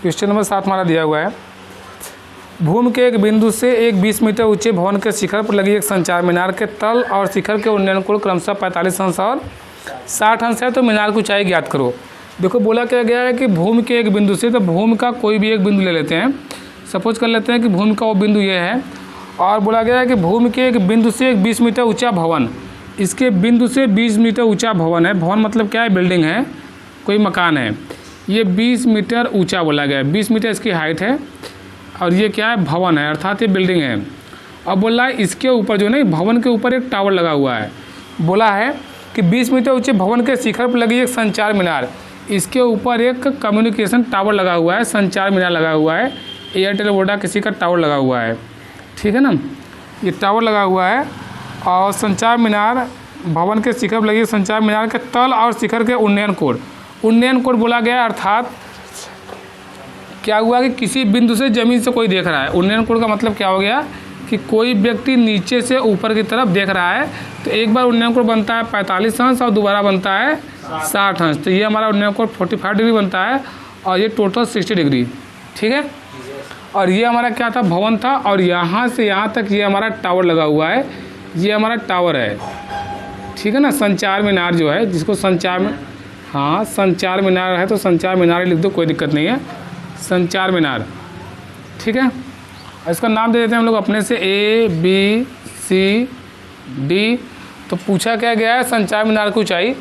Question number 7 हमारा दिया हुआ है, भूमि के एक बिंदु से एक 20 मीटर ऊंचे भवन के शिखर पर लगी एक संचार मीनार के तल और शिखर के उन्नयन कोण क्रमशः 45 अंश और 60 अंश है, तो मीनार की ऊंचाई ज्ञात करो। देखो बोला क्या गया है कि भूमि के एक बिंदु से, तो भूमि का कोई भी एक बिंदु ले लेते हैं, सपोज कर लेते हैं कि भूमि का वो बिंदु ये है, और बोला गया है कि भूमि के एक बिंदु से एक 20 मीटर ऊंचा भवन, इसके बिंदु से 20 मीटर ऊंचा भवन है, भवन मतलब क्या है, बिल्डिंग है, कोई मकान है, ये 20 मीटर ऊंचा बोला गया है, 20 मीटर इसकी हाइट है, और ये क्या है, भवन है, अर्थात ये बिल्डिंग है। अब बोला है इसके ऊपर जो नहीं, भवन के ऊपर एक टावर लगा हुआ है, बोला है कि 20 मीटर ऊंचे भवन के शिखर पर लगी एक संचार मीनार, इसके ऊपर एक कम्युनिकेशन टावर लगा हुआ है, संचार मीनार लगा हुआ है, एयरटेल वोडा किसी का टावर लगा हुआ है, ठीक है ना, ये टावर लगा हुआ है, और संचार मीनार भवन के शिखर पर लगी संचार मीनार के तल और शिखर के उन्नयन कोण बोला गया, अर्थात क्या हुआ कि किसी बिंदु से ज़मीन से कोई देख रहा है। उन्नयन कोण का मतलब क्या हो गया कि कोई व्यक्ति नीचे से ऊपर की तरफ देख रहा है, तो एक बार उन्नयन कोण बनता है 45 अंश और दोबारा बनता है 60 अंश, तो ये हमारा उन्नयन कोण 45 डिग्री बनता है, और ये टोटल 60 डिग्री, ठीक है। और ये हमारा क्या था, भवन था, और यहाँ से यहाँ तक ये हमारा टावर लगा हुआ है, ये हमारा टावर है, ठीक है ना। संचार मीनार जो है, जिसको संचार में, हाँ संचार मीनार है तो संचार मीनार लिख दो, कोई दिक्कत नहीं है, संचार मीनार, ठीक है। इसका नाम दे देते हैं हम लोग अपने से ABCD। तो पूछा क्या गया है, संचार मीनार की ऊंचाई,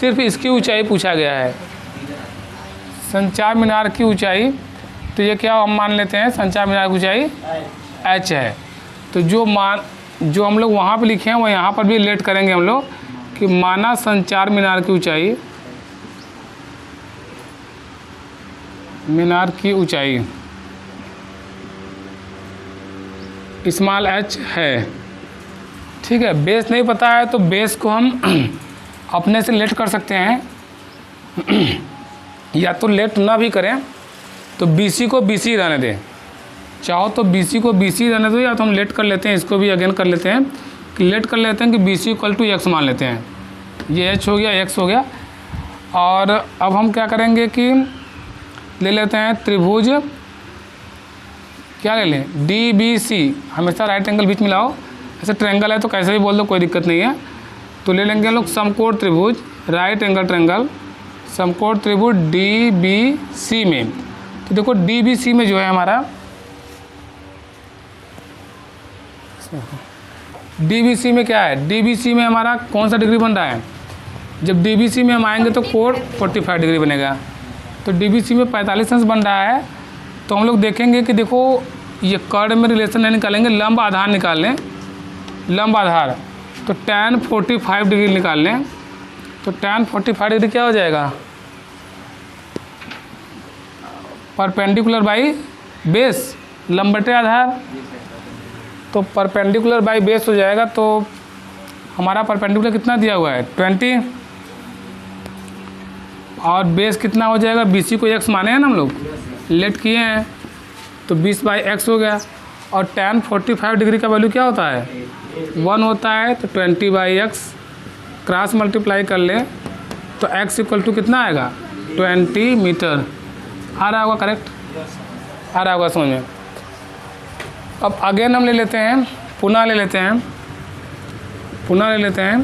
सिर्फ इसकी ऊंचाई पूछा गया है, संचार मीनार की ऊंचाई, तो ये क्या हम मान लेते हैं, संचार मीनार की ऊंचाई H है। तो जो हम लोग वहाँ पे लिखे हैं वो यहाँ पर भी रिलेट करेंगे हम लोग, कि माना संचार मीनार की ऊंचाई, मीनार की ऊंचाई स्मॉल h है, ठीक है। बेस नहीं पता है तो बेस को हम अपने से लेट कर सकते हैं या तो लेट ना भी करें तो BC को BC रहने दें, चाहो तो BC को BC रहने दो, या तो हम लेट कर लेते हैं, इसको भी अगेन कर लेते हैं कि लेट कर लेते हैं कि BC = x मान लेते हैं, ये h हो गया, x हो गया। और अब हम क्या करेंगे कि ले लेते हैं त्रिभुज, क्या ले लें, DBC, हमेशा राइट एंगल बीच में लाओ, ऐसे ट्रायंगल है तो कैसे भी बोल दो, कोई दिक्कत नहीं है। तो ले लेंगे हम लोग समकोण त्रिभुज, राइट एंगल ट्रायंगल, समकोण त्रिभुज DBC में। तो देखो DBC में जो है हमारा, DBC में क्या है, DBC में हमारा कौन सा डिग्री बन रहा है, जब DBC में हम आएंगे तो कोण 45 डिग्री बनेगा, तो DBC में 45 अंश बन रहा है। तो हम लोग देखेंगे कि देखो ये कर्ण में रिलेशन नहीं निकालेंगे, लंब आधार निकाल लें, लंब आधार, तो tan 45 डिग्री निकाल लें, तो tan 45 डिग्री क्या हो जाएगा, परपेंडिकुलर बाई बेस, लंब बटे आधार, तो परपेंडिकुलर बाई बेस हो जाएगा। तो हमारा परपेंडिकुलर कितना दिया हुआ है 20, और बेस कितना हो जाएगा, BC को x माने हैं ना हम लोग, लेट किए हैं, तो 20/x हो गया। और tan 45 डिग्री का वैल्यू क्या होता है, 1 होता है, तो 20/x क्रॉस मल्टीप्लाई कर लें तो x = कितना आएगा, 20 मीटर। आ रहा होगा करेक्ट, आ रहा होगा समझ में। अब अगेन हम ले लेते हैं, पुनः ले लेते हैं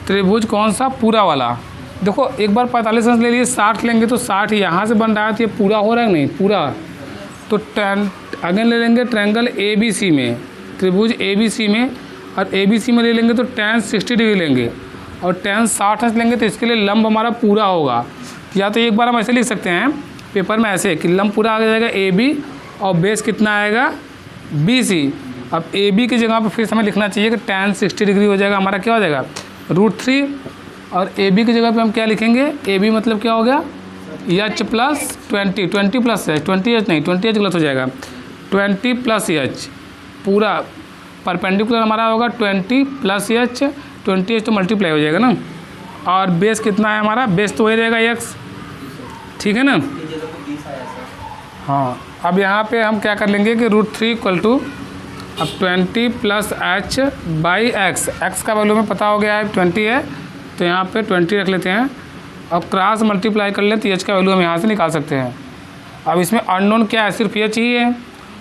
त्रिभुज कौन सा, पूरा वाला। देखो एक बार 45 अंश ले लिए, 60 लेंगे तो 60 यहाँ से बन रहा है, तो ये पूरा हो रहा है नहीं पूरा, तो अगेन ले लेंगे ट्रायंगल ABC में, त्रिभुज ABC में, और ABC में ले लेंगे तो tan 60 डिग्री लेंगे, और tan 60 अंश लेंगे, तो इसके लिए लंब हमारा पूरा होगा। या तो एक बार हम ऐसे लिख सकते हैं पेपर में ऐसे कि लंब पूरा आ जाएगा AB, और बेस कितना आएगा BC। अब AB की जगह पर फिर हमें लिखना चाहिए कि tan 60 डिग्री हो जाएगा हमारा, क्या हो जाएगा √3, और AB की जगह पे हम क्या लिखेंगे, AB मतलब क्या हो गया H + 20, 20 प्लस H, 20H नहीं, 20H गलत हो जाएगा, 20 + H, पूरा परपेंडिकुलर हमारा होगा 20 + H, 20H तो मल्टीप्लाई हो जाएगा ना। और बेस कितना है हमारा, बेस तो वही रहेगा x, ठीक है ना। हाँ अब यहाँ पे हम क्या कर लेंगे कि √3 = अब 20 + H/x, x का वैल्यू में पता हो गया है 20 है, तो यहाँ पे 20 रख लेते हैं। अब क्रॉस मल्टीप्लाई कर लें तो h का वैल्यू हम यहाँ से निकाल सकते हैं, अब इसमें अननोन क्या है, सिर्फ एच ही है।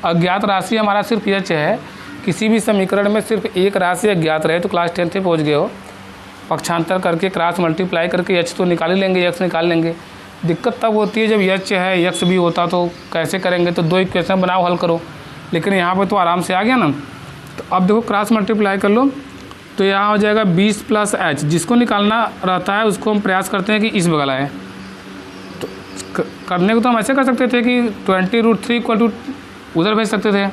अज्ञात राशि हमारा सिर्फ एच है। किसी भी समीकरण में सिर्फ एक राशि अज्ञात रहे तो क्लास 10th में पहुँच गए हो। पक्षांतर करके क्रॉस मल्टीप्लाई करके एच तो निकाल ही लेंगे, एक्स निकाल लेंगे। दिक्कत तब होती है जब एच है, एक्स भी होता तो कैसे करेंगे, तो 2 इक्वेशन बनाओ, हल करो। लेकिन यहाँ पे तो आराम से आ गया ना। तो अब देखो क्रॉस मल्टीप्लाई कर लो तो यहाँ हो जाएगा 20 + h। जिसको निकालना रहता है उसको हम प्रयास करते हैं कि इस बगल आए। तो करने को तो हम ऐसे कर सकते थे कि 20√3 = उधर भेज सकते थे,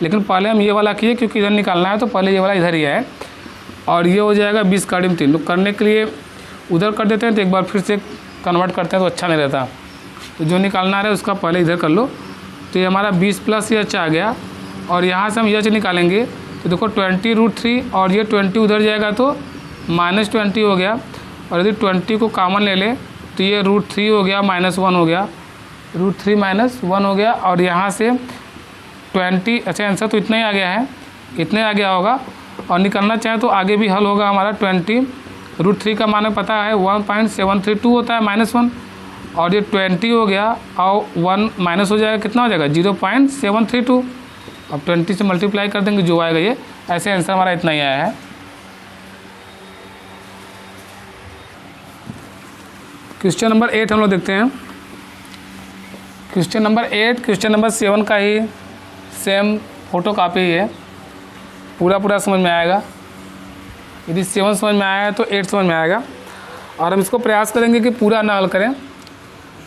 लेकिन पहले हम ये वाला किए क्योंकि इधर निकालना है तो पहले ये वाला इधर ही है। और ये हो जाएगा 20 का 3। तो करने के लिए उधर कर देते हैं तो एक बार फिर से कन्वर्ट करते हैं तो अच्छा नहीं रहता। तो जो निकालना है उसका पहले इधर कर लो। तो ये हमारा 20 + h आ गया और यहाँ से हम h निकालेंगे तो देखो 20√3 और ये 20 उधर जाएगा तो -20 हो गया। और यदि 20 को कॉमन ले ले तो ये √3 हो गया, -1 हो गया, √3 - 1 हो गया। और यहाँ से 20, अच्छा आंसर तो इतना ही आ गया है, इतने आ गया होगा। और निकलना चाहे तो आगे भी हल होगा हमारा। 20√3 का मान पता है 1.732 होता है, -1। और ये 20 हो गया और 1 माइनस हो जाएगा, कितना हो जाएगा 0.732। अब 20 से मल्टीप्लाई कर देंगे जो आएगा ये। ऐसे आंसर हमारा इतना ही आया है। क्वेश्चन नंबर 8 हम लोग देखते हैं। क्वेश्चन नंबर 8 क्वेश्चन नंबर 7 का ही सेम फोटो कापी है, पूरा समझ में आएगा। यदि 7 समझ में आया है तो 8 समझ में आएगा। और हम इसको प्रयास करेंगे कि पूरा ना हल करें,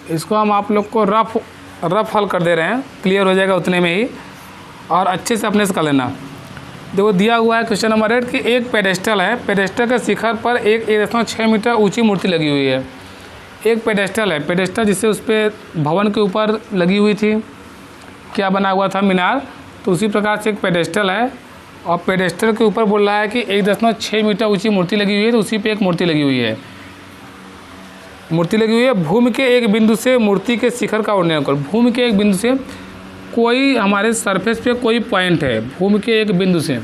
इसको हम आप लोग को रफ हल कर दे रहे हैं, क्लियर हो जाएगा उतने में ही। और अच्छे से अपने से कर लेना। देखो दिया हुआ है क्वेश्चन नंबर 8 कि एक पेडेस्टल है, पेडेस्टल के शिखर पर एक 1.6 मीटर ऊंची मूर्ति लगी हुई है। एक पेडेस्टल है, पेडेस्टल जिससे उस पर भवन के ऊपर लगी हुई थी, क्या बना हुआ था, मीनार। तो उसी प्रकार से एक पेडेस्टल है और पेडेस्टल के ऊपर बोल रहा है कि 1.6 मीटर ऊंची मूर्ति लगी हुई है। तो उसी पे एक मूर्ति लगी हुई है, मूर्ति लगी हुई है। भूमि के एक बिंदु से मूर्ति के शिखर का वर्णन करो। भूमि के एक बिंदु से कोई हमारे सरफेस पे कोई पॉइंट है, भूमि के एक बिंदु से,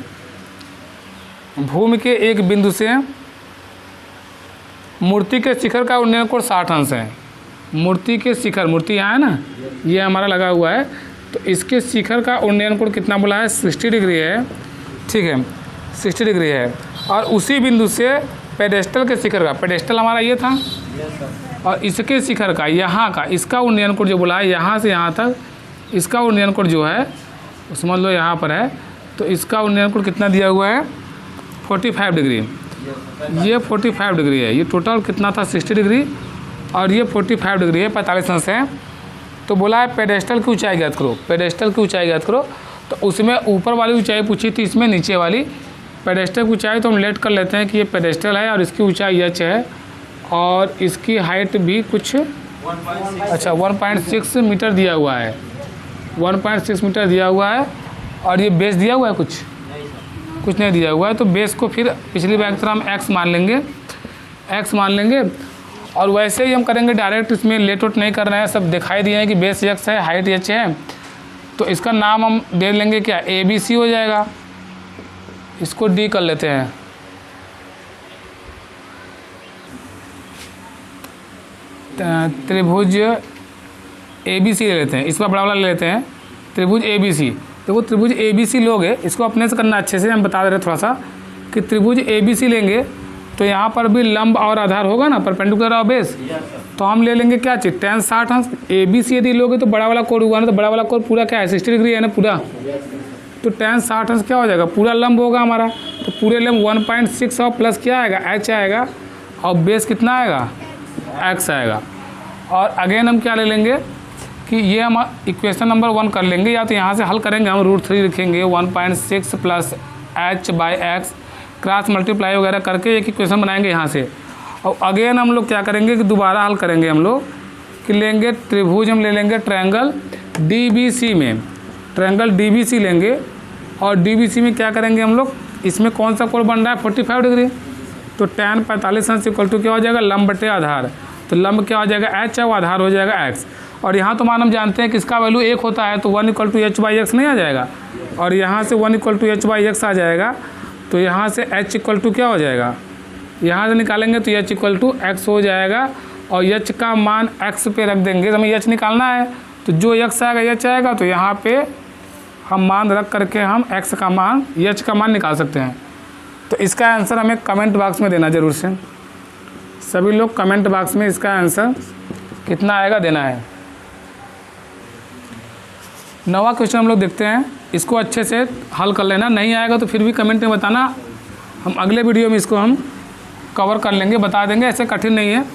भूमि के एक बिंदु से मूर्ति के शिखर का उन्नयन कोण 60 अंश है। मूर्ति के शिखर, मूर्ति यहाँ है ना, ये हमारा लगा हुआ है। तो इसके शिखर का उन्नयन कोण कितना बोला है, 60 डिग्री है। ठीक है, 60 डिग्री है। और उसी बिंदु से पेडेस्टल के शिखर का, पेडेस्टल हमारा ये था, और इसके शिखर का, यहाँ का, इसका उन्नयन कोण जो बोला है यहाँ से यहाँ तक, इसका उन्नयन कोण जो है समझ लो यहाँ पर है। तो इसका उन्नयन कोण कितना दिया हुआ है, 45 डिग्री। ये 45 डिग्री है। ये टोटल कितना था, 60 डिग्री, और ये 45 डिग्री है, 45 अंश है। तो बोला है पेडेस्टल की ऊंचाई ज्ञात करो, पेडेस्टल की ऊंचाई ज्ञात करो। तो उसमें ऊपर वाली ऊंचाई पूछी थी, इसमें नीचे वाली। पेडेस्टल की ऊंचाई तो हम लेट कर लेते हैं कि ये पेडेस्टल है और इसकी ऊंचाई h है और इसकी हाइट भी कुछ 1.6 मीटर दिया हुआ है, 1.6 मीटर दिया हुआ है। और ये बेस दिया हुआ है, कुछ नहीं दिया हुआ है। तो बेस को फिर पिछली बार की तरह हम x मान लेंगे, x मान लेंगे। और वैसे ही हम करेंगे डायरेक्ट, इसमें लेट वेट नहीं कर रहे हैं, सब दिखाई दिए हैं कि बेस x है, हाइट h है। तो इसका नाम हम दे लेंगे क्या, ABC हो जाएगा। इसको D कर लेते हैं। त्रिभुज ABC ले लेते हैं, इसका बड़ा वाला ले लेते हैं, त्रिभुज ABC। देखो त्रिभुज ABC लोगे, इसको अपने से करना अच्छे से, हम बता दे रहे थोड़ा सा कि त्रिभुज ABC लेंगे तो यहाँ पर भी लंब और आधार होगा ना, परपेंडिकुलर और बेस। तो हम ले लेंगे क्या चीज़, tan 60 अंश। ABC यदि लोगे तो बड़ा वाला कोण हुआ ना, तो बड़ा वाला कोण पूरा क्या है, 60 डिग्री है ना पूरा। तो tan 60 अंश क्या हो जाएगा, पूरा लंब होगा हमारा। तो पूरे लंब 1.6 और प्लस क्या आएगा, h आएगा, और बेस कितना आएगा, x आएगा। और अगेन हम क्या ले लेंगे कि ये हम इक्वेशन नंबर 1 कर लेंगे, या तो यहाँ से हल करेंगे हम, √3 लिखेंगे, 1.6 + h/x क्रॉस मल्टीप्लाई वगैरह करके एक इक्वेशन बनाएंगे यहाँ से। और अगेन हम लोग क्या करेंगे कि दोबारा हल करेंगे हम लोग कि लेंगे त्रिभुज, हम ले लेंगे ट्रायंगल DBC में, ट्रायंगल DBC लेंगे। और DBC में क्या करेंगे हम लोग, इसमें कौन सा कोण बन रहा है, 45 डिग्री। तो tan 45 अंश = क्या हो जाएगा, लंब बटे आधार। तो लंब क्या हो जाएगा, h है, और आधार हो जाएगा x। और यहाँ तो मान हम जानते हैं कि इसका वैल्यू 1 होता है, तो 1 = h/x नहीं आ जाएगा। और यहाँ से 1 = h/x आ जाएगा। तो यहाँ से h = क्या हो जाएगा, यहाँ से निकालेंगे तो h = x हो जाएगा। और h का मान x पे रख देंगे, हमें h निकालना है। तो जो x आएगा एच आएगा, तो यहाँ पे हम मान रख करके हम x का मान एच का मान निकाल सकते हैं। तो इसका आंसर हमें कमेंट बॉक्स में देना ज़रूर से, सभी लोग कमेंट बॉक्स में इसका आंसर कितना आएगा देना है। 9वां क्वेश्चन हम लोग देखते हैं, इसको अच्छे से हल कर लेना, नहीं आएगा तो फिर भी कमेंट में बताना, हम अगले वीडियो में इसको हम कवर कर लेंगे, बता देंगे, ऐसे कठिन नहीं है।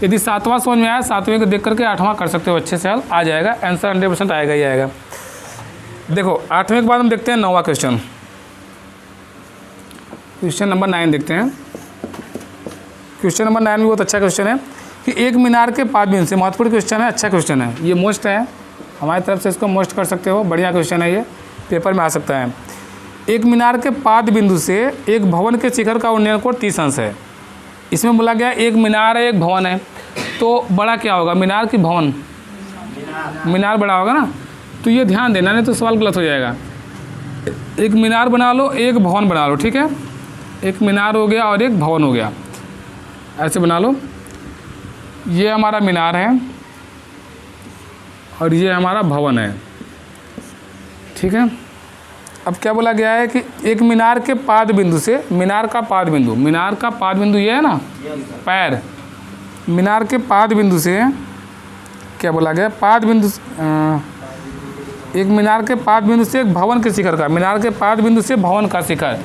यदि 7वां समझ में आया 7वें को देख करके 8वां कर सकते हो, अच्छे से हल आ जाएगा, आंसर 100% आएगा ही आएगा। देखो 8वें के बाद हम देखते हैं 9वां क्वेश्चन, क्वेश्चन नंबर 9 देखते हैं। क्वेश्चन नंबर 9 भी बहुत अच्छा क्वेश्चन है कि एक मीनार के पाद बिंदु से, महत्वपूर्ण क्वेश्चन है, अच्छा क्वेश्चन है, ये मोस्ट है हमारी तरफ से, इसको मोस्ट कर सकते हो, बढ़िया क्वेश्चन है, ये पेपर में आ सकता है। एक मीनार के पाद बिंदु से एक भवन के शिखर का उन्नयन कोण 30 अंश है। इसमें बोला गया एक मीनार है, एक भवन है, तो बड़ा क्या होगा, मीनार की भवन, मीनार बड़ा होगा ना, तो ये ध्यान देना, नहीं तो सवाल गलत हो जाएगा। एक मीनार बना लो, एक भवन बना लो, ठीक है, एक मीनार हो गया और एक भवन हो गया, ऐसे बना लो। ये हमारा मीनार है और ये हमारा भवन है, ठीक है। अब क्या बोला गया है कि एक मीनार के पाद बिंदु से, मीनार का पाद बिंदु, मीनार का पाद बिंदु ये है ना, पैर, मीनार के पाद बिंदु से क्या बोला गया, पाद बिंदु, एक मीनार के पाद बिंदु से एक भवन के शिखर का, मीनार के पाद बिंदु से भवन का शिखर,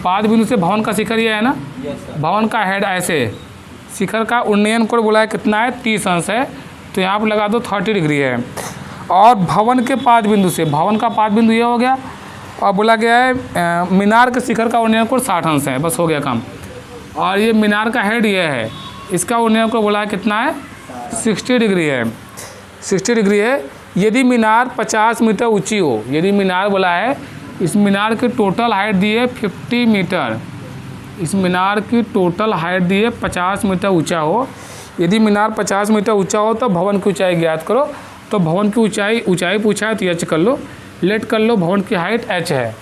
पाद बिंदु से भवन का शिखर ये है ना, भवन का हेड ऐसे, शिखर का उन्नयन कोण बोला है कितना है, 30 अंश है, तो यहाँ पर लगा दो 30 डिग्री है। और भवन के पाद बिंदु से, भवन का पाद बिंदु ये हो गया, और बोला गया है मीनार के शिखर का उन्नयन कोण 60 अंश है, बस हो गया काम। और ये मीनार का हेड ये है, इसका उन्नयन कोण बोला है कितना है, 60 डिग्री है, 60 डिग्री है। यदि मीनार 50 मीटर ऊंची हो, यदि मीनार बोला है, इस मीनार की टोटल हाइट दी है 50 मीटर, इस मीनार की टोटल हाइट दी है 50 मीटर ऊंचा हो, यदि मीनार 50 मीटर ऊंचा हो तो भवन की ऊंचाई ज्ञात करो। तो भवन की ऊंचाई पूछा है तो एच कर लो, लेट कर लो, भवन की हाइट एच है।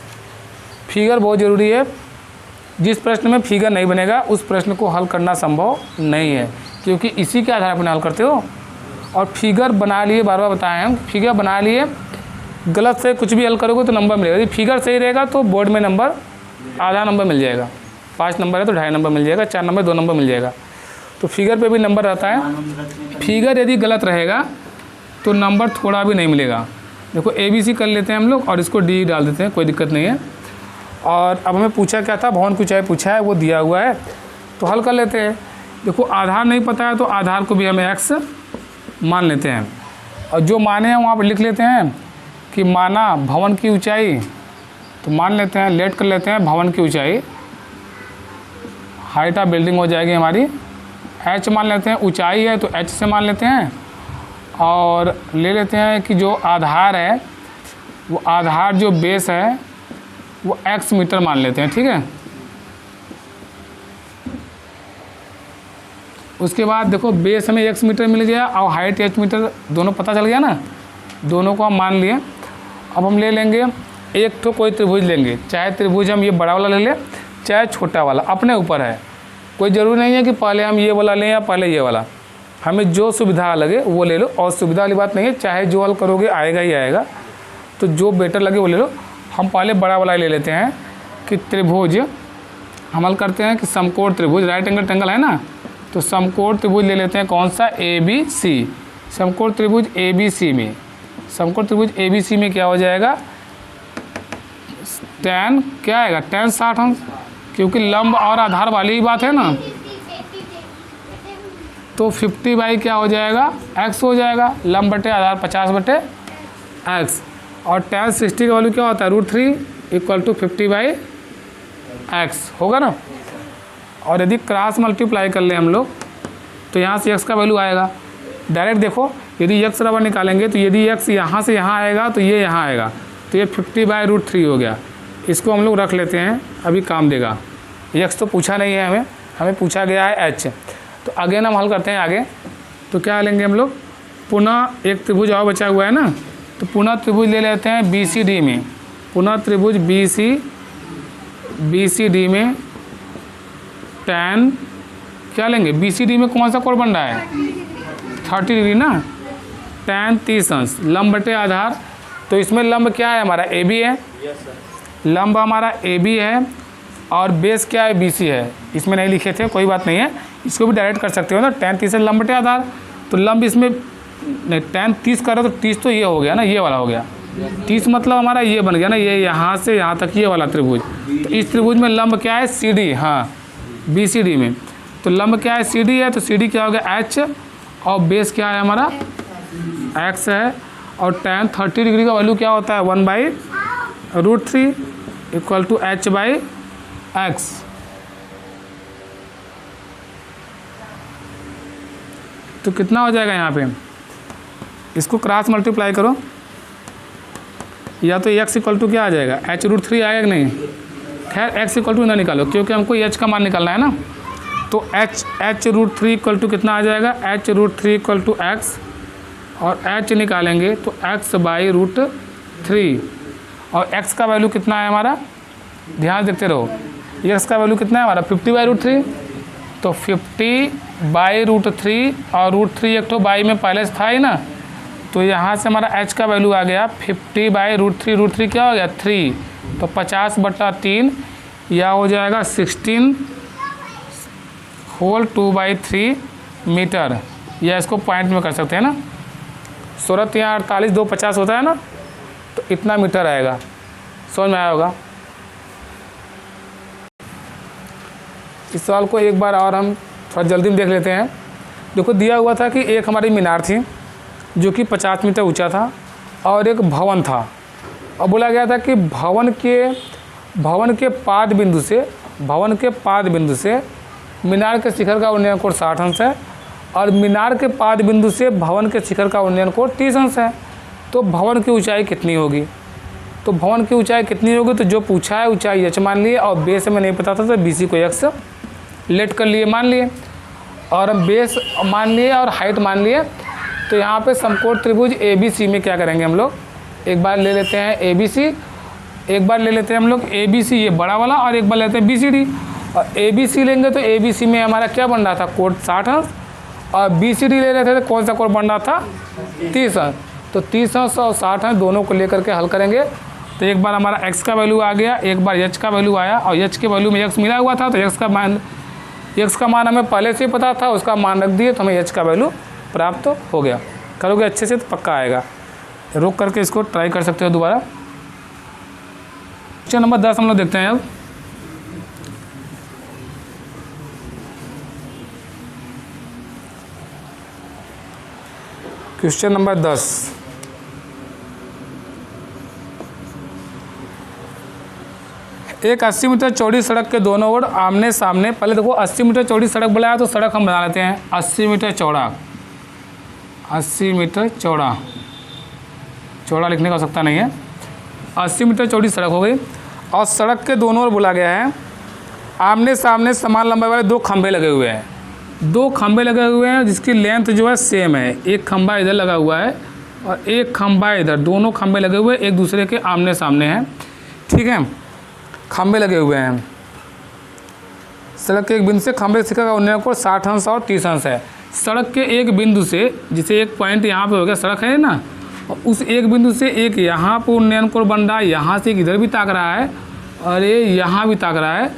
फिगर बहुत ज़रूरी है, जिस प्रश्न में फिगर नहीं बनेगा उस प्रश्न को हल करना संभव नहीं है, क्योंकि इसी के आधार पर हल करते हो। और फिगर बना लिए, बार बार बताएं हम, फिगर बना लिए, गलत से कुछ भी हल करोगे तो नंबर मिलेगा। यदि फिगर सही रहेगा तो बोर्ड में नंबर आधा नंबर मिल जाएगा, 5 नंबर है तो 2.5 नंबर मिल जाएगा, 4 नंबर 2 नंबर मिल जाएगा। तो फिगर पे भी नंबर रहता है, फिगर यदि गलत रहेगा तो नंबर थोड़ा भी नहीं मिलेगा। देखो ABC कर लेते हैं हम लोग और इसको D डाल देते हैं, कोई दिक्कत नहीं है। और अब हमें पूछा क्या था, भवन की ऊंचाई पूछा है, वो दिया हुआ है तो हल कर लेते हैं। देखो आधार नहीं पता है तो आधार को भी हमें x मान लेते हैं, और जो माने हैं वहाँ पर लिख लेते हैं कि माना भवन की ऊंचाई, तो मान लेते हैं, लेट कर लेते हैं भवन की ऊंचाई, हाइट ऑफ बिल्डिंग हो जाएगी हमारी, h मान लेते हैं, ऊंचाई है तो h से मान लेते हैं, और ले लेते हैं कि जो आधार है, वो आधार जो बेस है वो x मीटर मान लेते हैं, ठीक है। उसके बाद देखो बेस हमें x मीटर मिल गया और हाइट h मीटर, दोनों पता चल गया ना, दोनों को हम मान लिए। अब हम ले लेंगे एक तो कोई त्रिभुज लेंगे, चाहे त्रिभुज हम ये बड़ा वाला ले लें चाहे छोटा वाला, अपने ऊपर है, कोई ज़रूरी नहीं है कि पहले हम ये वाला लें या पहले ये वाला, हमें जो सुविधा लगे वो ले लो। और सुविधा वाली बात नहीं है, चाहे जो हल करोगे आएगा ही आएगा, तो जो बेटर लगे वो ले लो। हम पहले बड़ा वाला ले लेते हैं कि त्रिभुज, हम हल करते हैं कि समकोण त्रिभुज, राइट एंगल ट्रायंगल है ना, तो समकोण त्रिभुज ले लेते हैं, कौन सा, ABC, समकोण त्रिभुज ABC में, समकोण त्रिभुज ABC में क्या हो जाएगा, tan क्या आएगा, tan 60 अंश, क्योंकि लंब और आधार वाली ही बात है ना, तो 50 बाई क्या हो जाएगा, x हो जाएगा, लंब बटे आधार 50 बटे x, और tan 60 का वैल्यू क्या होता है, √3 = 50/x होगा ना। और यदि क्रॉस मल्टीप्लाई कर लें हम लोग तो यहाँ से x का वैल्यू आएगा, डायरेक्ट देखो, यदि x बराबर निकालेंगे तो यदि x यहाँ से यहाँ आएगा तो ये यहाँ आएगा, तो ये 50/√3 हो गया। इसको हम लोग रख लेते हैं, अभी काम देगा। x तो पूछा नहीं है हमें पूछा गया है h। तो अगेन हम हल करते हैं आगे, तो क्या लेंगे हम लोग, पुनः एक त्रिभुज और बचा हुआ है ना, तो पुनः त्रिभुज ले लेते हैं BCD में, पुनः त्रिभुज BCD में tan क्या लेंगे, BCD में कौन सा कोण बन रहा है, 30 डिग्री ना, tan 30 अंश लंब बटे आधार। तो इसमें लंब क्या है हमारा ए बी है, लंब हमारा ए बी है और बेस क्या है बी सी है। इसमें नहीं लिखे थे, कोई बात नहीं है, इसको भी डायरेक्ट कर सकते हो ना। tan 30 लंब बटे आधार, तो लंब इसमें नहीं tan 30 करो तो 30 तो ये हो गया ना, ये वाला हो गया 30 मतलब हमारा ये बन गया ना, ये यहाँ से यहाँ तक ये वाला त्रिभुज। तो इस त्रिभुज में लंब क्या है सी डी, हाँ बी सी डी में। तो लंब क्या है सी डी है, तो सी डी क्या हो गया एच और बेस क्या है हमारा एक्स है। और tan 30 डिग्री का वैल्यू क्या होता है 1/√3 इक्वल टू h/x। तो कितना हो जाएगा यहाँ पे, इसको क्रॉस मल्टीप्लाई करो, या तो x इक्वल टू क्या आ जाएगा h√3 आएगा कि नहीं। खैर x इक्वल टू ना निकालो क्योंकि हमको h का मान निकालना है ना। तो h√3 इक्वल टू कितना आ जाएगा h√3 इक्वल टू x, और h निकालेंगे तो x/√3। और x का वैल्यू कितना है हमारा, ध्यान देखते रहो, x का वैल्यू कितना है हमारा 50/√3। तो 50/√3 और √3 एक तो बाई में पहले से था ही ना, तो यहाँ से हमारा h का वैल्यू आ गया 50/√3, √3 क्या हो गया 3, तो 50/3 या हो जाएगा 16 होल 2/3 मीटर, या इसको पॉइंट में कर सकते हैं ना। सूरत यहाँ 48 2 50 होता है ना, तो इतना मीटर आएगा। समझ में आया होगा। इस सवाल को एक बार और हम थोड़ा जल्दी में देख लेते हैं। देखो दिया हुआ था कि एक हमारी मीनार थी जो कि 50 मीटर ऊंचा था और एक भवन था, और बोला गया था कि भवन के पाद बिंदु से मीनार के शिखर का उन्नयन कोण 60 अंश है, और मीनार के पाद बिंदु से भवन के शिखर का उन्नयन कोण 30 अंश है। तो भवन की ऊंचाई कितनी होगी, तो जो पूछा है ऊंचाई h मान लिए, और बेस में नहीं पता था तो BC को x लेट कर लिए मान लिए, और बेस मान लिए और हाइट मान लिए। तो यहाँ पे समकोण त्रिभुज ABC में क्या करेंगे हम लोग, एक बार ले लेते हैं ABC, एक बार ले लेते हैं हम लोग ABC ये बड़ा वाला, और एक बार लेते हैं BCD। और ABC लेंगे तो ABC में हमारा क्या बन रहा था कोण 60 अंश, और BCD ले रहे थे तो कौन सा कोण बन रहा था 30 अंश। तो 30 अंश और 60 अंश दोनों को लेकर के हल करेंगे। तो एक बार हमारा x का वैल्यू आ गया, एक बार h का वैल्यू आया, और h के वैल्यू में x मिला हुआ था, तो x का मान हमें पहले से ही पता था, उसका मान रख दिए तो हमें h का वैल्यू प्राप्त हो गया। करोगे अच्छे से तो पक्का आएगा। रोक करके इसको ट्राई कर सकते हो दोबारा। क्वेश्चन नंबर 10 हम लोग देखते हैं अब। क्वेश्चन नंबर 10, एक 80 मीटर चौड़ी सड़क के दोनों ओर आमने सामने, पहले देखो 80 मीटर चौड़ी सड़क बनाया तो सड़क हम बना लेते हैं 80 मीटर चौड़ा, 80 मीटर चौड़ा लिखने का आवश्यकता नहीं है। 80 मीटर चौड़ी सड़क हो गई, और सड़क के दोनों ओर बोला गया है आमने सामने समान लंबाई वाले 2 खंभे लगे हुए हैं। 2 खंभे लगे हुए हैं जिसकी लेंथ जो है सेम है, एक खंभा इधर लगा हुआ है और एक खंभा इधर, दोनों खंभे लगे हुए एक दूसरे के आमने सामने हैं। ठीक है, खंभे लगे हुए हैं। सड़क के एक बिंदु से खंभे शिखर का उन्नयन कोण 60 अंश और 30 अंश है। सड़क के एक बिंदु से, जिसे एक पॉइंट यहाँ पे हो गया, सड़क है ना, और उस एक बिंदु से एक यहाँ पर उन्नयन कोण बन रहा है, यहाँ से एक इधर भी ताक रहा है और ये यहाँ भी ताक रहा है।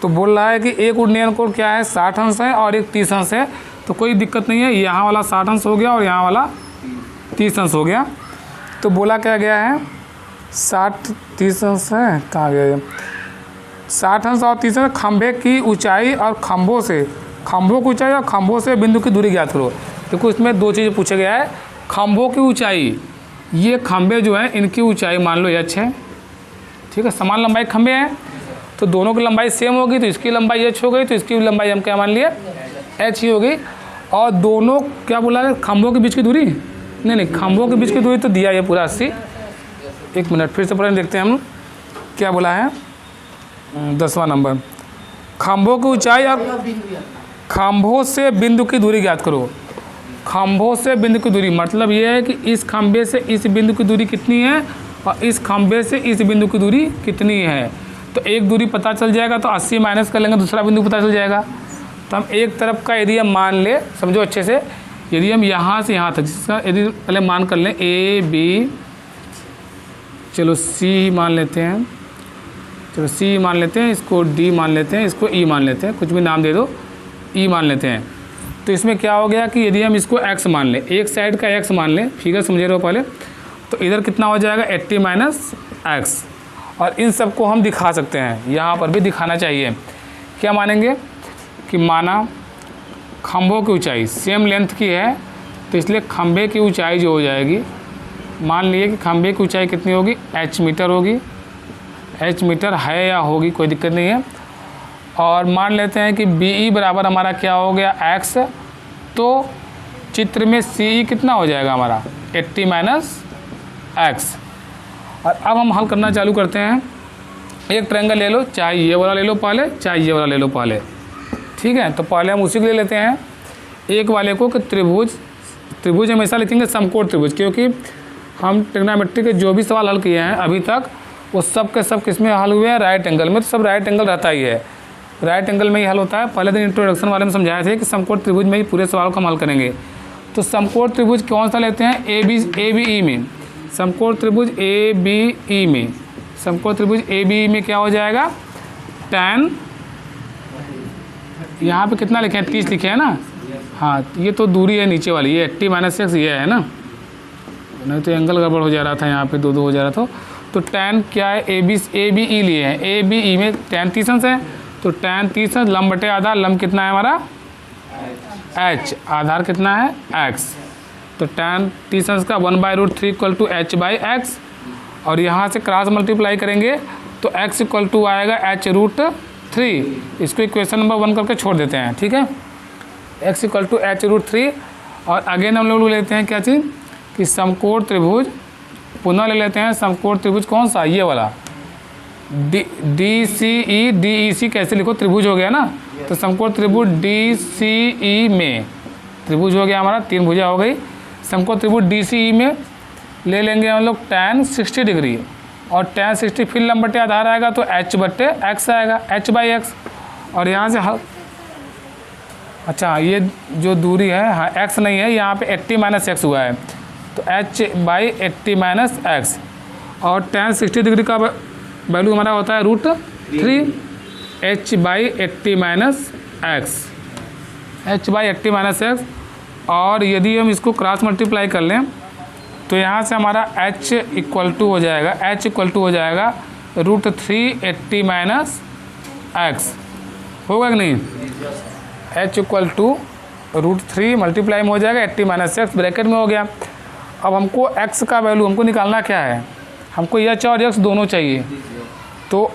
तो बोल रहा है कि एक उन्नयन कोण क्या है 60 अंश है और एक 30 अंश है। तो कोई दिक्कत नहीं है, यहाँ वाला 60 अंश हो गया और यहाँ वाला 30 अंश हो गया। तो बोला क्या गया है 60-30 अंश है, कहाँ गया ये 60 अंश और 30 अंश। खंभे की ऊंचाई और खंभों की ऊंचाई और खंभों से बिंदु की दूरी ज्ञात करो। देखो इसमें 2 चीज़ें पूछा गया है। खंभों की ऊंचाई, ये खंभे जो हैं इनकी ऊंचाई मान लो h है, ठीक है, समान लंबाई खंभे हैं, तो दोनों की लंबाई सेम होगी, तो इसकी लंबाई h हो गई, तो इसकी लंबाई हम क्या मान लिए h ही होगी। और दोनों क्या बोला है खंभों के बीच की दूरी, नहीं खंभों के बीच की दूरी तो दिया ये पूरा 80। एक मिनट फिर से पढ़ने देखते हैं हम क्या बोला है। 10वां नंबर, खंभों की ऊंचाई और खंभों से बिंदु की दूरी ज्ञात करो। खंभों से बिंदु की दूरी मतलब ये है कि इस खंभे से इस बिंदु की दूरी कितनी है और इस खंभे से इस बिंदु की दूरी कितनी है। तो एक दूरी पता चल जाएगा तो 80 माइनस कर लेंगे, दूसरा बिंदु पता चल जाएगा। तो हम एक तरफ का एरिया मान ले, समझो अच्छे से, यदि हम यहाँ से यहाँ तक, जिसका यदि पहले मान कर लें ए बी, चलो सी मान लेते हैं, चलो सी मान लेते हैं, इसको डी मान लेते हैं, इसको ई मान लेते हैं, कुछ भी नाम दे दो, ई मान लेते हैं। तो इसमें क्या हो गया कि यदि हम इसको एक्स मान लें, एक साइड का एक्स मान लें, फिगर समझे रहो पहले, तो इधर कितना हो जाएगा 80 माइनस एक्स। और इन सब को हम दिखा सकते हैं, यहाँ पर भी दिखाना चाहिए। क्या मानेंगे कि माना खंभों की ऊंचाई सेम लेंथ की है, तो इसलिए खंभे की ऊंचाई जो हो जाएगी, मान लिए कि खंभे की ऊंचाई कितनी होगी, h मीटर होगी, h मीटर है या होगी, कोई दिक्कत नहीं है। और मान लेते हैं कि BE बराबर हमारा क्या हो गया x, तो चित्र में CE कितना हो जाएगा हमारा 80 माइनस एक्स। और अब हम हल करना चालू करते हैं। एक ट्रायंगल ले लो, चाहे ये वाला ले लो पहले, चाहे ये वाला ले लो पहले, ठीक है। तो पहले हम उसी को ले लेते हैं, एक वाले को कि त्रिभुज हमेशा लिखेंगे समकोण त्रिभुज, क्योंकि हम ट्रिग्नोमेट्री के जो भी सवाल हल किए हैं अभी तक वो सब के सब किस में हल हुए हैं, राइट एंगल में। तो सब राइट एंगल रहता ही है, राइट एंगल में ही हल होता है। पहले दिन इंट्रोडक्शन वाले में समझाए थे कि समकोण त्रिभुज में ही पूरे सवाल को हम हल करेंगे। तो समकोण त्रिभुज कौन सा लेते हैं, ABE में, समकोण त्रिभुज ABE में, समकोण त्रिभुज ABE में क्या हो जाएगा, tan, यहाँ पे कितना लिखे हैं 30 लिखे हैं ना, हाँ ये तो दूरी है नीचे वाली, ये 80 माइनस एक्स ये है ना, नहीं तो एंगल गड़बड़ हो जा रहा था, यहाँ पे दो हो जा रहा था। तो tan क्या है, ABE लिए हैं, ABE में tan 30 है, तो tan 30 लंब बटे आधार, लंब कितना है हमारा h, आधार कितना है x। तो tan 30 का 1/√3 = h/x, और यहाँ से क्रॉस मल्टीप्लाई करेंगे तो x = आएगा h√3। इसको इक्वेशन नंबर 1 करके छोड़ देते हैं, ठीक है, x = h√3। और अगेन हम लोग लेते हैं क्या चीज़ कि समकोण त्रिभुज, पुनः ले लेते हैं समकोण त्रिभुज कौन सा, ये वाला DCE कैसे लिखो, त्रिभुज हो गया ना। तो समकोण त्रिभुज DCE में, त्रिभुज हो गया हमारा, 3 भुजा हो गई। समकोण त्रिभुज DCE में ले लेंगे हम लोग tan 60 डिग्री, और tan 60 फिर लंब बटे आधार आएगा तो h/x आएगा, h/x। और यहाँ से अच्छा ये जो दूरी है, हाँ x नहीं है, यहाँ पे 80 माइनस एक्स हुआ है, तो h/80 माइनस एक्स। और tan 60 डिग्री का वैल्यू हमारा होता है √3, h/80 minus x, h/80 minus x. और यदि हम इसको क्रॉस मल्टीप्लाई कर लें तो यहाँ से हमारा h = हो जाएगा, h = हो जाएगा √3 80 माइनस एक्स, होगा कि नहीं, h = √3 मल्टीप्लाई में हो जाएगा 80 माइनस एक्स, ब्रैकेट में हो गया। अब हमको x का वैल्यू हमको निकालना क्या है, हमको h और x दोनों चाहिए। तो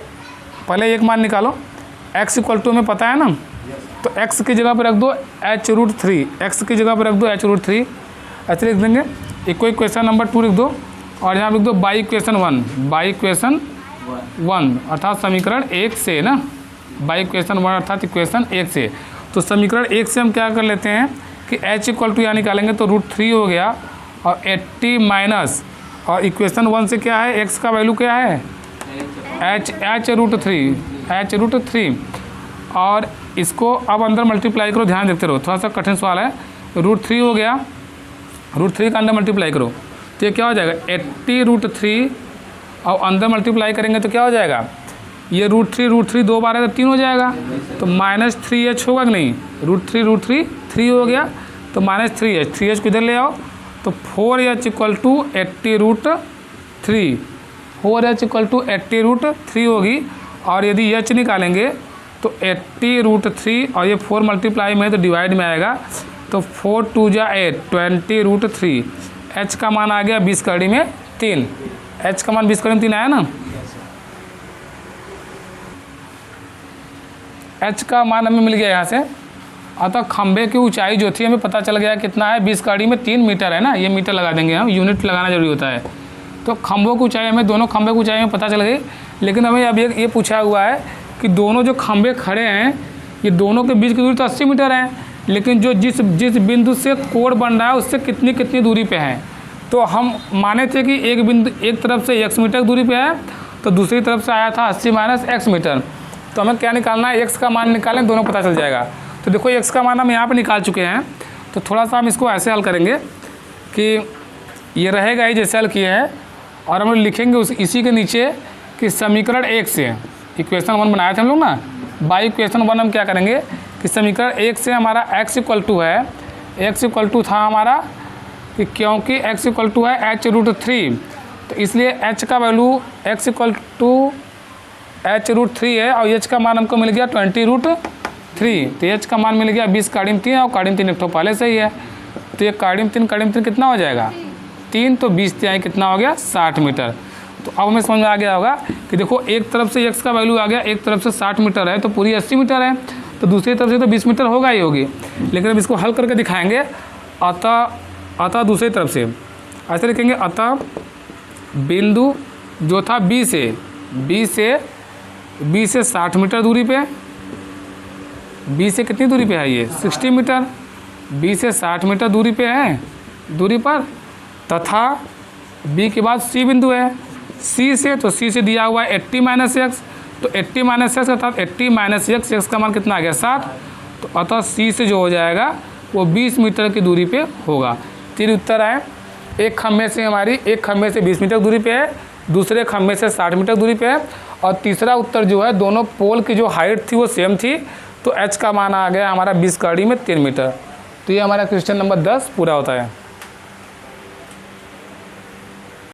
पहले एक मान निकालो, x = हमें पता है ना, तो x की जगह पर रख दो h√3, x की जगह पर रख दो h√3, ऐसे लिख देंगे। इक्वेशन नंबर 2 लिख दो, और यहाँ लिख दो बाई इक्वेशन 1 अर्थात समीकरण 1 से ना, बाई इक्वेशन 1 अर्थात इक्वेशन 1 से। तो समीकरण 1 से हम क्या कर लेते हैं कि h = यहाँ निकालेंगे तो √3 हो गया, और 80 माइनस, और इक्वेशन 1 से क्या है, x का वैल्यू क्या है h√3। और इसको अब अंदर मल्टीप्लाई करो, ध्यान देखते रहो, थोड़ा सा कठिन सवाल है। √3 हो गया, √3 का अंदर मल्टीप्लाई करो तो ये क्या हो जाएगा 80√3, और अंदर मल्टीप्लाई करेंगे तो क्या हो जाएगा, ये √3 2 बार है तो 3 हो जाएगा, तो -3h होगा कि नहीं, √3 3 हो गया, तो -3h को इधर ले आओ, तो 4h = 80√3, 4h = 80√3 होगी। और यदि h निकालेंगे तो 80√3, और ये 4 मल्टीप्लाई में है तो डिवाइड में आएगा, तो 4 2 जा 8 20√3। h का मान आ गया 20 कड़ी में 3, h का मान 20 कड़ी में 3 आया ना, h का मान हमें मिल गया यहाँ से। अतः खंभे की ऊंचाई जो थी हमें पता चल गया कितना है, 20 कड़ी में 3 मीटर है ना, ये मीटर लगा देंगे हम, यूनिट लगाना जरूरी होता है। तो खंभों की ऊंचाई हमें, दोनों खंभे की ऊंचाई हमें पता चल गई। लेकिन हमें अब ये पूछा हुआ है कि दोनों जो खंभे खड़े हैं, ये दोनों के बीच की दूरी तो 80 मीटर है, लेकिन जो जिस बिंदु से कोण बन रहा है उससे कितनी दूरी पे है। तो हम माने थे कि एक तरफ से x मीटर दूरी पे है, तो दूसरी तरफ से आया था 80 माइनस x मीटर। तो हमें क्या निकालना है, x का मान निकालें, दोनों पता चल जाएगा। तो देखो x का मान हम यहाँ पे निकाल चुके हैं, तो थोड़ा सा हम इसको ऐसे हल करेंगे कि ये रहेगा ही जैसे हल किए हैं, और हम लोग लिखेंगे इसी के नीचे कि समीकरण 1 से इक्वेशन 1 बनाए थे हम लोग ना, बाई इक्वेशन 1 हम क्या करेंगे कि समीकरण 1 से हमारा x इक्वल टू है, x इक्वल टू था हमारा कि क्योंकि x इक्वल टू है h√3, तो इसलिए h का value x equal to h√3 है और h का मान हमको मिल गया 20√3, तो h का मान मिल गया 20 काड़ीम 3 और काड़ीम 3 एक तो पहले से ही है, तो ये काड़ीम 3 कितना हो जाएगा 3, तो 20 तिहाई कितना हो गया 60 मीटर। तो अब हमें समझ में आ गया होगा कि देखो एक तरफ से x का वैल्यू आ गया, एक तरफ से 60 मीटर है तो पूरी 80 मीटर है, तो दूसरी तरफ से तो 20 मीटर होगा ही होगी, लेकिन अब इसको हल करके दिखाएंगे। अतः दूसरी तरफ से ऐसे लिखेंगे, अतः बिंदु जो था B से 60 मीटर दूरी पे, B से कितनी दूरी पे है ये 60 मीटर, B से 60 मीटर दूरी पे है दूरी पर, तथा B के बाद C बिंदु है, C से दिया हुआ है 80 - x, तो 80 - x अर्थात 80 - x का मान कितना आ गया 60, तो अतः C से जो हो जाएगा वो 20 मीटर की दूरी पे होगा। 3 उत्तर आए, एक खम्भे से 20 मीटर दूरी पे है, दूसरे खम्भे से 60 मीटर दूरी पे है, और तीसरा उत्तर जो है दोनों पोल की जो हाइट थी वो सेम थी, तो h का मान आ गया हमारा 20 कड़ी में 3 मीटर। तो ये हमारा क्वेश्चन नंबर 10 पूरा होता है।